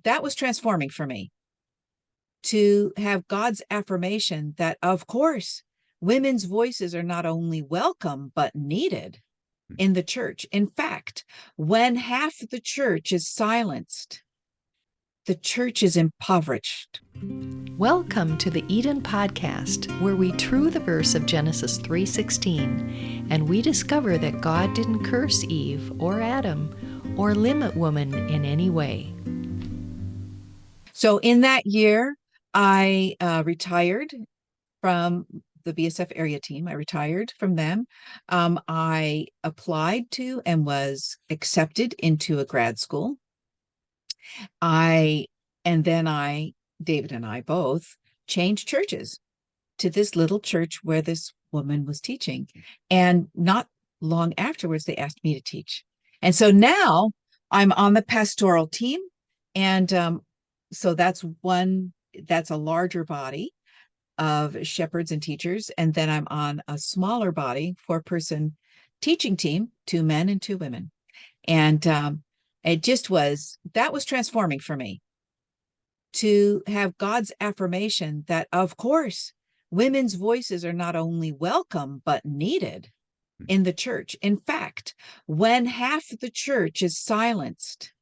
that was transforming for me to have God's affirmation that, of course, women's voices are not only welcome, but needed in the church. In fact, when half the church is silenced, the church is impoverished. Welcome to the Eden Podcast, where we true the verse of Genesis 3:16, and we discover that God didn't curse Eve or Adam or limit woman in any way. So in that year, I retired from the BSF area team. I retired from them. I applied to and was accepted into a grad school. David and I both changed churches to this little church where this woman was teaching. And not long afterwards, they asked me to teach. And so now I'm on the pastoral team. And so that's a larger body of shepherds and teachers. And then I'm on a smaller body, 4-person teaching team, 2 men and 2 women. And that was transforming for me to have God's affirmation that, of course, women's voices are not only welcome, but needed in the church. In fact, when half the church is silenced,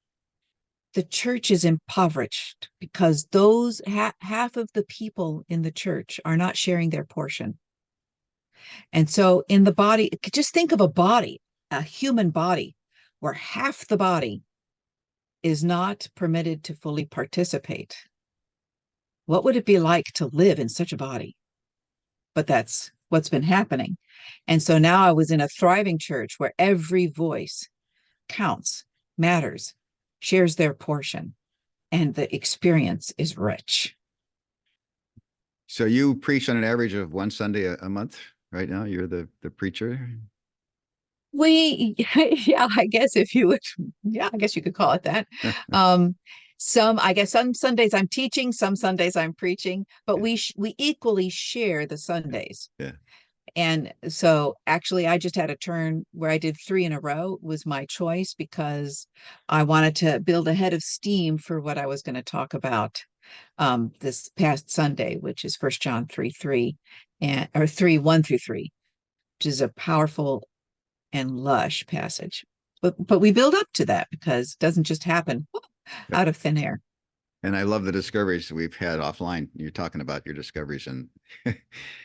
the church is impoverished because those half of the people in the church are not sharing their portion. And so in the body, just think of a human body, where half the body is not permitted to fully participate. What would it be like to live in such a body? But that's what's been happening. And so now I was in a thriving church where every voice counts, matters, shares their portion, and the experience is rich. So you preach on an average of 1 Sunday a month right now? You're the preacher? I guess I guess you could call it that. Some Sundays I'm teaching, some Sundays I'm preaching, but we equally share the Sundays. Yeah. And so actually I just had a turn where I did 3 in a row. Was my choice because I wanted to build a head of steam for what I was going to talk about this past Sunday, which is 1 John 3:3 or 3:1 through 3, which is a powerful and lush passage. But we build up to that because it doesn't just happen out of thin air. And I love the discoveries we've had offline. You're talking about your discoveries in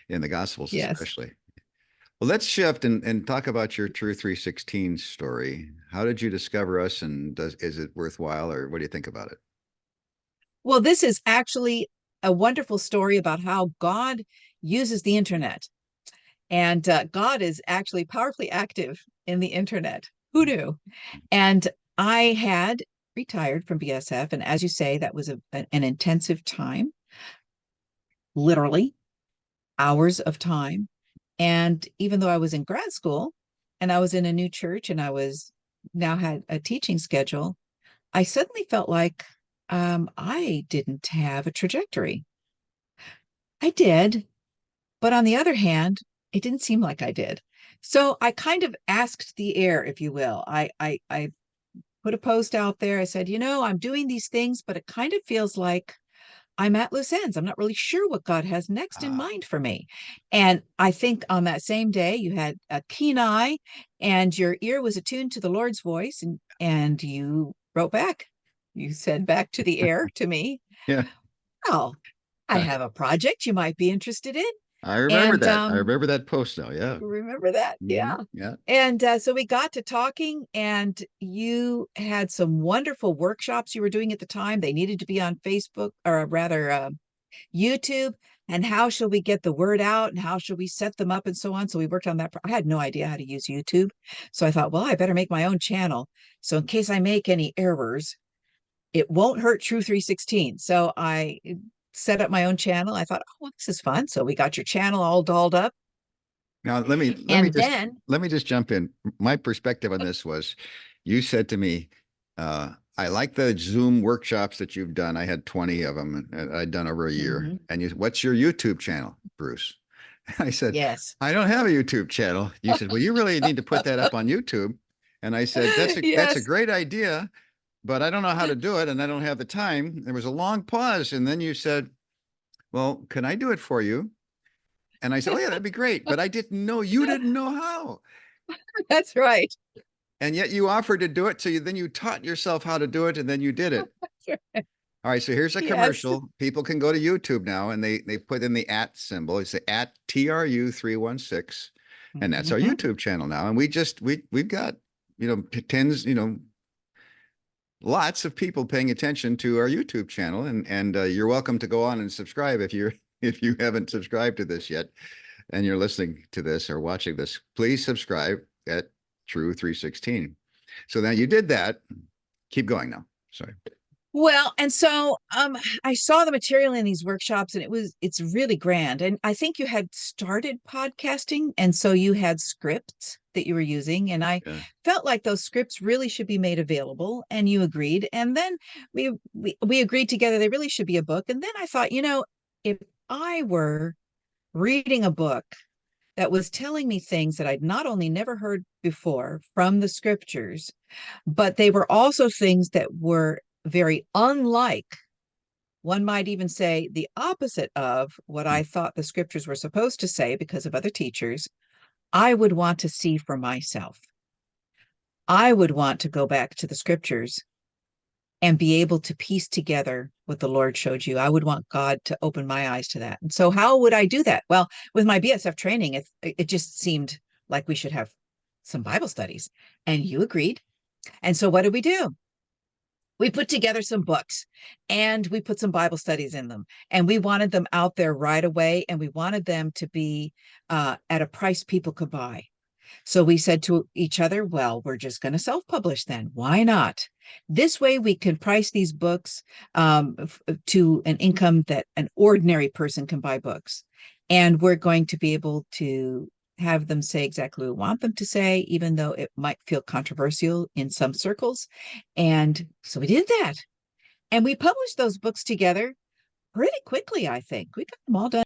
the Gospels, Yes. especially. Well, let's shift and talk about your True 316 story. How did you discover us, and is it worthwhile, or what do you think about it? Well, this is actually a wonderful story about how God uses the internet. And God is actually powerfully active in the internet. Who knew? And I had retired from BSF. And as you say, that was an intensive time, literally hours of time. And even though I was in grad school and I was in a new church and I was now had a teaching schedule, I suddenly felt like I didn't have a trajectory. I did. But on the other hand, it didn't seem like I did. So I kind of asked the air, if you will. I put a post out there. I said, I'm doing these things, but it kind of feels like I'm at loose ends. I'm not really sure what God has next in mind for me. And I think on that same day, you had a keen eye and your ear was attuned to the Lord's voice, and you wrote back. You said back to the air to me, Yeah. "Oh, I have a project you might be interested in." I remember that. I remember that post now. Yeah. Remember that? Yeah. Yeah. And so we got to talking, and you had some wonderful workshops you were doing at the time. They needed to be on Facebook, or rather YouTube. And how shall we get the word out, and how shall we set them up, and so on. So we worked on that. I had no idea how to use YouTube. So I thought, well, I better make my own channel. So in case I make any errors, it won't hurt True 316. So I set up my own channel. I thought, oh, well, this is fun. So we got your channel all dolled up. Now let me just jump in. My perspective on this was, you said to me, I like the Zoom workshops that you've done. I had 20 of them and I'd done over a year. And what's your YouTube channel, Bruce? I said, yes, I don't have a YouTube channel. You said, well, you really need to put that up on YouTube. And I said, that's a great idea. but I don't know how to do it and I don't have the time. There was a long pause. And then you said, well, can I do it for you? And I said, oh yeah, that'd be great. But I didn't know, you didn't know how. That's right. And yet you offered to do it. So then you taught yourself how to do it and then you did it. All right. So here's a commercial. Yes. People can go to YouTube now and they put in the @ symbol. It's the @TRU316. And that's our YouTube channel now. And we've got, tens, lots of people paying attention to our YouTube channel, and you're welcome to go on and subscribe if you haven't subscribed to this yet, and you're listening to this or watching this. Please subscribe at True 316. So now you did that. Keep going now. Sorry. Well, and so I saw the material in these workshops, and it's really grand. And I think you had started podcasting, and so you had scripts that you were using, and I felt like those scripts really should be made available, and you agreed. And then we agreed together they really should be a book. And then I thought, if I were reading a book that was telling me things that I'd not only never heard before from the scriptures, but they were also things that were very unlike, one might even say the opposite of what I thought the scriptures were supposed to say because of other teachers, I would want to see for myself. I would want to go back to the scriptures and be able to piece together what the Lord showed you. I would want God to open my eyes to that. And so how would I do that? Well, with my BSF training, it just seemed like we should have some Bible studies, and you agreed. And so what did we do? We put together some books and we put some Bible studies in them, and we wanted them out there right away. And we wanted them to be at a price people could buy. So we said to each other, well, we're just going to self-publish then. Why not? This way we can price these books to an income that an ordinary person can buy books. And we're going to be able to have them say exactly what we want them to say, even though it might feel controversial in some circles. And so we did that. And we published those books together pretty quickly, I think. We got them all done.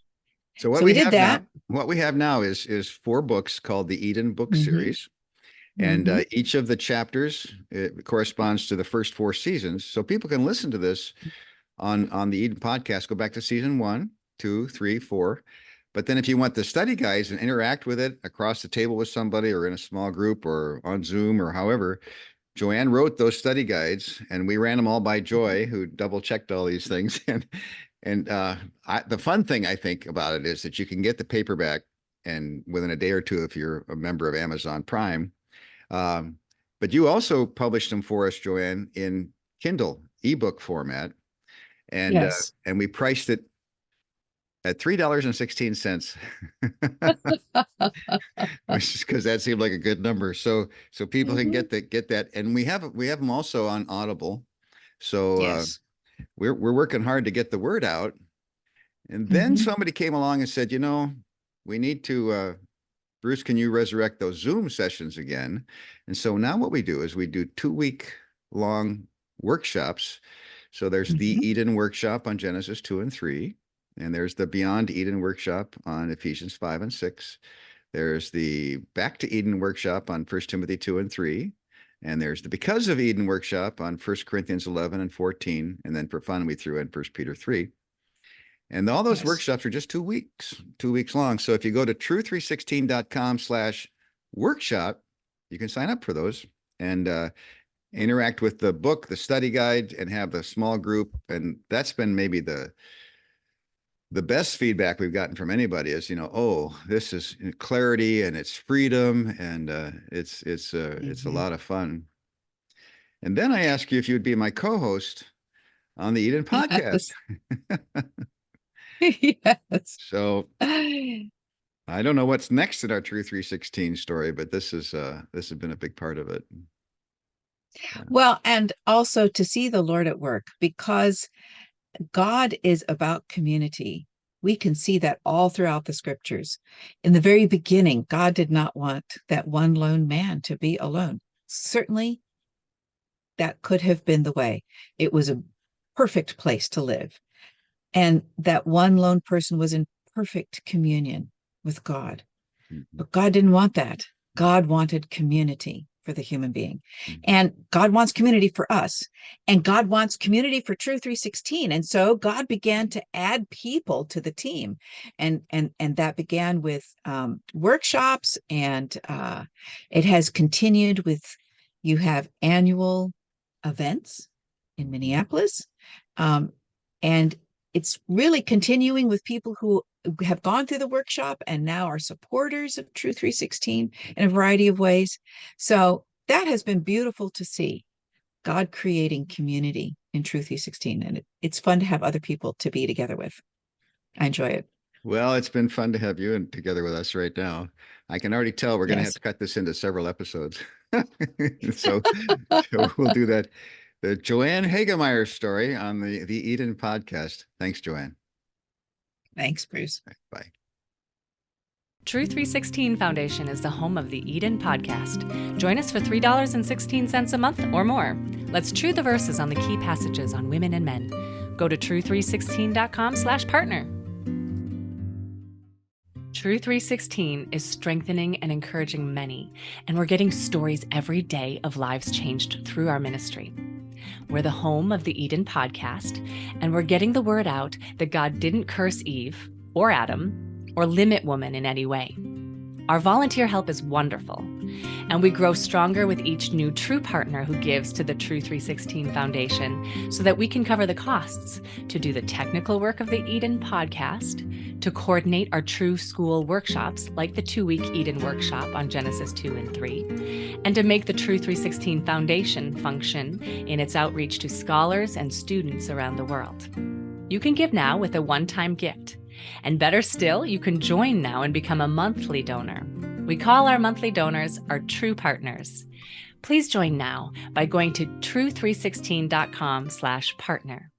So what we did that. What we have now is 4 books called the Eden Book Series. And each of the chapters, it corresponds to the first 4 seasons. So people can listen to this on the Eden podcast, go back to season 1, 2, 3, 4. But then if you want the study guides and interact with it across the table with somebody or in a small group or on Zoom or however, Joanne wrote those study guides and we ran them all by Joy, who double checked all these things. And the fun thing I think about it is that you can get the paperback and within a day or two if you're a member of Amazon Prime. But you also published them for us, Joanne, in Kindle ebook format. And and we priced it at $3.16, which is because that seemed like a good number. So people can get that, and we have them also on Audible. So we're working hard to get the word out. And then somebody came along and said, we need to, Bruce, can you resurrect those Zoom sessions again? And so now what we do is we do 2-week long workshops. So there's the Eden workshop on Genesis 2 and 3. And there's the Beyond Eden workshop on Ephesians 5 and 6. There's the Back to Eden workshop on 1 Timothy 2 and 3. And there's the Because of Eden workshop on 1 Corinthians 11 and 14. And then for fun, we threw in 1 Peter 3. And all those workshops are just 2 weeks long. So if you go to true316.com/workshop, you can sign up for those and interact with the book, the study guide, and have a small group. And that's been maybe the best feedback we've gotten from anybody is, this is clarity and it's freedom and it's a lot of fun. And then I asked you if you'd be my co-host on the Eden podcast. Yes. So I don't know what's next in our True 316 story, but this has been a big part of it. Well, and also to see the Lord at work, because God is about community. We can see that all throughout the scriptures. In the very beginning, God did not want that one lone man to be alone. Certainly, that could have been the way. It was a perfect place to live. And that one lone person was in perfect communion with God. But God didn't want that. God wanted community for the human being. Mhm. And God wants community for us. And God wants community for True 316. And so God began to add people to the team. And that began with workshops, and it has continued with, you have annual events in Minneapolis. And it's really continuing with people who have gone through the workshop and now are supporters of True 316 in a variety of ways. So that has been beautiful to see, God creating community in True 316. And it's fun to have other people to be together with. I enjoy it. Well, it's been fun to have you in together with us right now. I can already tell we're going to have Yes. to cut this into several episodes. So we'll do that. The Joanne Hagemeyer story on the Eden podcast. Thanks, Joanne. Thanks, Bruce. Bye. True 316 Foundation is the home of the Eden podcast. Join us for $3.16 a month or more. Let's true the verses on the key passages on women and men. Go to true316.com/partner. True 316 is strengthening and encouraging many, and we're getting stories every day of lives changed through our ministry. We're the home of the Eden podcast, and we're getting the word out that God didn't curse Eve or Adam or limit woman in any way. Our volunteer help is wonderful, and we grow stronger with each new true partner who gives to the True 316 Foundation so that we can cover the costs to do the technical work of the Eden podcast, to coordinate our True School workshops like the 2-week Eden workshop on Genesis 2 and 3, and to make the True 316 Foundation function in its outreach to scholars and students around the world. You can give now with a one-time gift. And better still, you can join now and become a monthly donor. We call our monthly donors our true partners. Please join now by going to true316.com/partner.